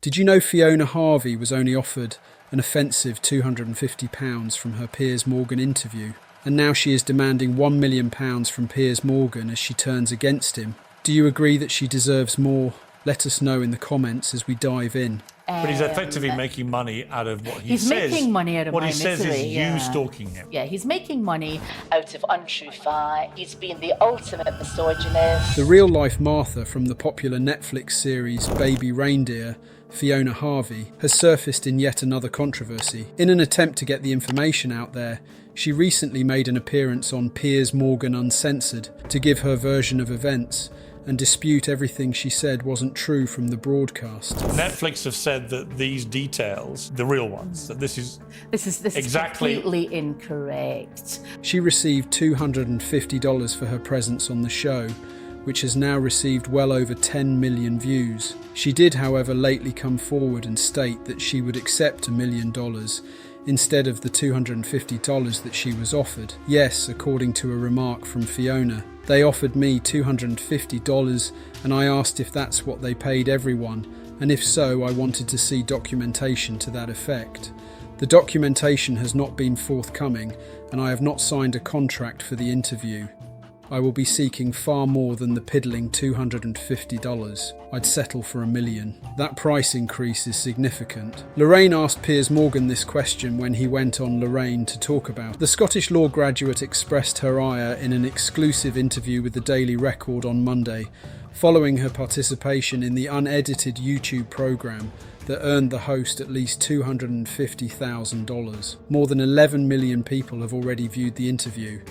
Did you know Fiona Harvey was only offered an offensive £250 from her Piers Morgan interview? And now she is demanding £1 million from Piers Morgan as she turns against him. Do you agree that she deserves more? Let us know in the comments as we dive in. But he's effectively making money out of what he says. He's making money out of what my he says misery, is you stalking him. Yeah, he's making money out of untrue fact. He's been the ultimate misogynist. The real-life Martha from the popular Netflix series Baby Reindeer, Fiona Harvey, has surfaced in yet another controversy. In an attempt to get the information out there, she recently made an appearance on Piers Morgan Uncensored to give her version of events and dispute everything she said wasn't true from the broadcast. Netflix have said that these details, the real ones, that this is exactly completely incorrect. She received $250 for her presence on the show, which has now received well over 10 million views. She did, however, lately come forward and state that she would accept $1 million instead of the $250 that she was offered. Yes, according to a remark from Fiona, they offered me $250 and I asked if that's what they paid everyone, and if so, I wanted to see documentation to that effect. The documentation has not been forthcoming and I have not signed a contract for the interview. I will be seeking far more than the piddling $250. I'd settle for $1 million. That price increase is significant. Lorraine asked Piers Morgan this question when he went on Lorraine to talk about it. The Scottish law graduate expressed her ire in an exclusive interview with the Daily Record on Monday, following her participation in the unedited YouTube programme that earned the host at least $250,000. More than 11 million people have already viewed the interview,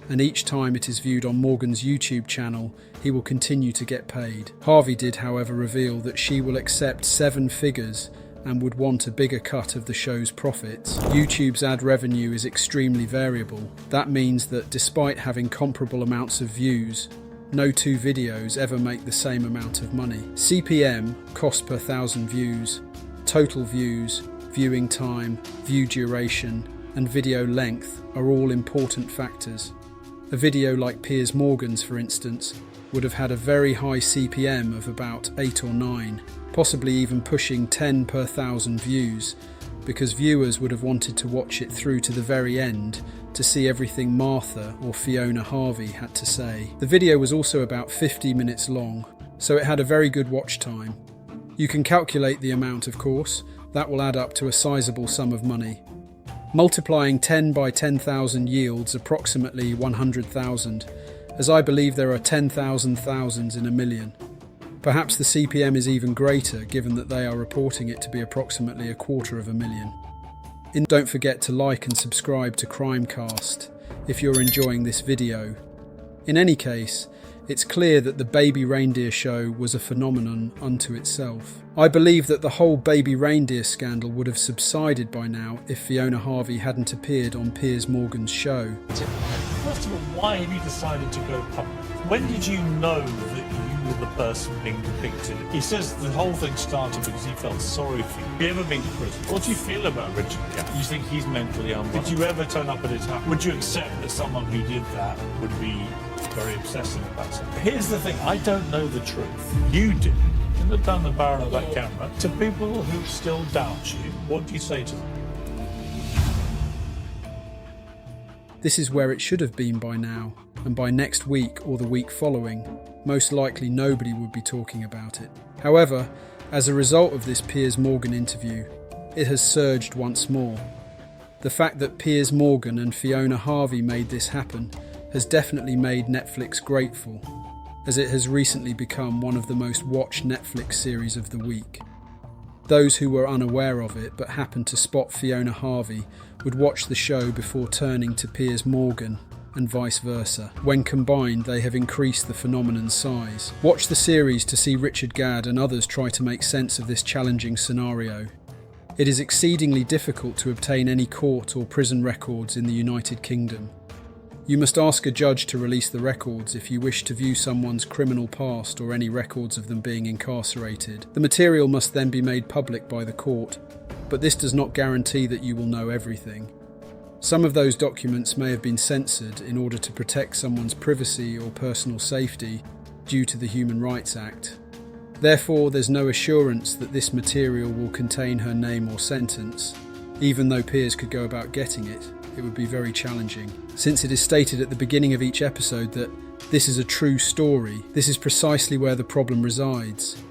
and each time it is viewed on Morgan's YouTube channel, he will continue to get paid. Harvey did, however, reveal that she will accept 7 figures and would want a bigger cut of the show's profits. YouTube's ad revenue is extremely variable. That means that despite having comparable amounts of views, no two videos ever make the same amount of money. CPM, cost per 1,000 views, total views, viewing time, view duration, and video length are all important factors. A video like Piers Morgan's, for instance, would have had a very high CPM of about 8 or 9, possibly even pushing 10 per 1,000 views, because viewers would have wanted to watch it through to the very end to see everything Martha or Fiona Harvey had to say. The video was also about 50 minutes long, so it had a very good watch time. You can calculate the amount, of course. That will add up to a sizable sum of money. Multiplying 10 by 10,000 yields approximately 100,000, as I believe there are 10,000 thousands in a million. Perhaps the CPM is even greater, given that they are reporting it to be approximately $250,000. Don't forget to like and subscribe to Crimecast if you're enjoying this video. In any case, it's clear that the Baby Reindeer show was a phenomenon unto itself. I believe that the whole Baby Reindeer scandal would have subsided by now if Fiona Harvey hadn't appeared on Piers Morgan's show. First of all, why have you decided to go public? When did you know that you were the person being depicted? He says the whole thing started because he felt sorry for you. Have you ever been to prison? What do you feel about Richard Gadd? You think he's mentally unwell? Did you ever turn up at his house? Would you accept that someone who did that would be very obsessive about something? Here's the thing, I don't know the truth. You did. And look down the barrel of that camera. To people who still doubt you, what do you say to them? This is where it should have been by now, and by next week or the week following, most likely nobody would be talking about it. However, as a result of this Piers Morgan interview, it has surged once more. The fact that Piers Morgan and Fiona Harvey made this happen has definitely made Netflix grateful, as it has recently become one of the most watched Netflix series of the week. Those who were unaware of it but happened to spot Fiona Harvey would watch the show before turning to Piers Morgan, and vice versa. When combined, they have increased the phenomenon's size. Watch the series to see Richard Gadd and others try to make sense of this challenging scenario. It is exceedingly difficult to obtain any court or prison records in the United Kingdom. You must ask a judge to release the records if you wish to view someone's criminal past or any records of them being incarcerated. The material must then be made public by the court, but this does not guarantee that you will know everything. Some of those documents may have been censored in order to protect someone's privacy or personal safety due to the Human Rights Act. Therefore, there's no assurance that this material will contain her name or sentence. Even though Piers could go about getting it, it would be very challenging. Since it is stated at the beginning of each episode that this is a true story, this is precisely where the problem resides.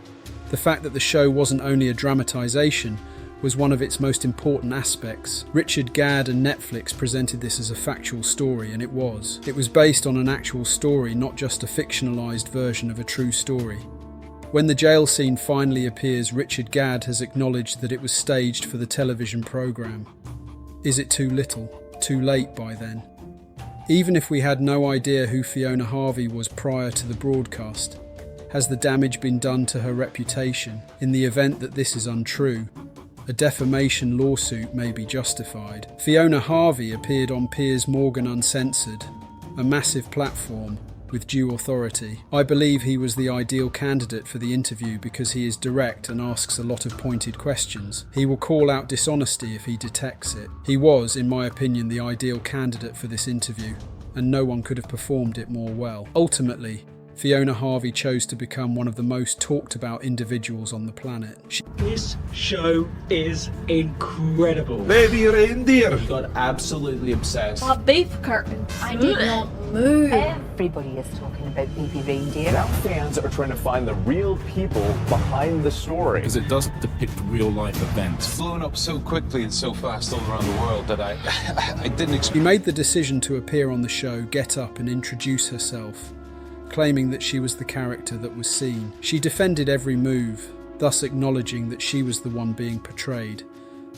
The fact that the show wasn't only a dramatisation was one of its most important aspects. Richard Gadd and Netflix presented this as a factual story, and it was. It was based on an actual story, not just a fictionalised version of a true story. When the jail scene finally appears, Richard Gadd has acknowledged that it was staged for the television programme. Is it too little? Too late by then? Even if we had no idea who Fiona Harvey was prior to the broadcast, has the damage been done to her reputation? In the event that this is untrue, a defamation lawsuit may be justified. Fiona Harvey appeared on Piers Morgan Uncensored, a massive platform with due authority. I believe he was the ideal candidate for the interview because he is direct and asks a lot of pointed questions. He will call out dishonesty if he detects it. He was, in my opinion, the ideal candidate for this interview, and no one could have performed it more well. Ultimately, Fiona Harvey chose to become one of the most talked about individuals on the planet. This show is incredible. Baby Reindeer! He got absolutely obsessed. A beef curtain. I did not move. Everybody is talking about baby reindeer. Now fans are trying to find the real people behind the story. Because it doesn't depict real life events. It's flown up so quickly and so fast all around the world that I didn't expect. She made the decision to appear on the show Get Up and introduce herself, claiming that she was the character that was seen. She defended every move, thus acknowledging that she was the one being portrayed,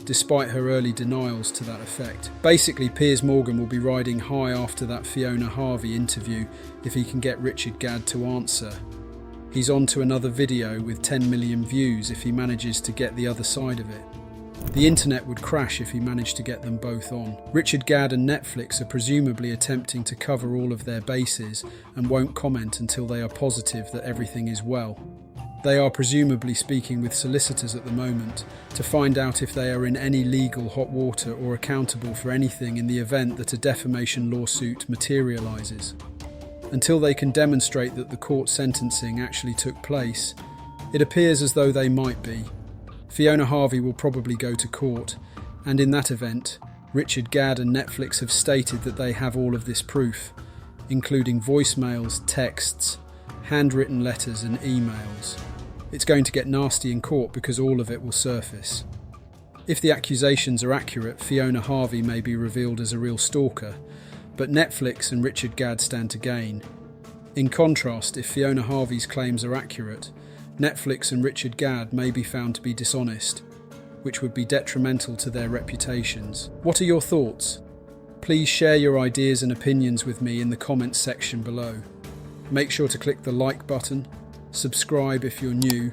despite her early denials to that effect. Basically, Piers Morgan will be riding high after that Fiona Harvey interview if he can get Richard Gadd to answer. He's on to another video with 10 million views if he manages to get the other side of it. The internet would crash if he managed to get them both on. Richard Gadd and Netflix are presumably attempting to cover all of their bases and won't comment until they are positive that everything is well. They are presumably speaking with solicitors at the moment to find out if they are in any legal hot water or accountable for anything in the event that a defamation lawsuit materialises. Until they can demonstrate that the court sentencing actually took place, it appears as though they might be. Fiona Harvey will probably go to court, and in that event, Richard Gadd and Netflix have stated that they have all of this proof, including voicemails, texts, handwritten letters and emails. It's going to get nasty in court because all of it will surface. If the accusations are accurate, Fiona Harvey may be revealed as a real stalker, but Netflix and Richard Gadd stand to gain. In contrast, if Fiona Harvey's claims are accurate, Netflix and Richard Gadd may be found to be dishonest, which would be detrimental to their reputations. What are your thoughts? Please share your ideas and opinions with me in the comments section below. Make sure to click the like button, subscribe if you're new,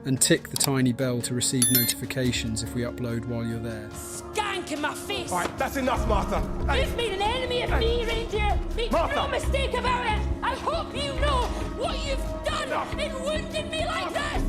and tick the tiny bell to receive notifications if we upload while you're there. Skank in my face. Right, that's enough, Martha. You've made an enemy of me, Reindeer. Make Martha. no mistake about it. I hope you know what you've done in wounding me like this.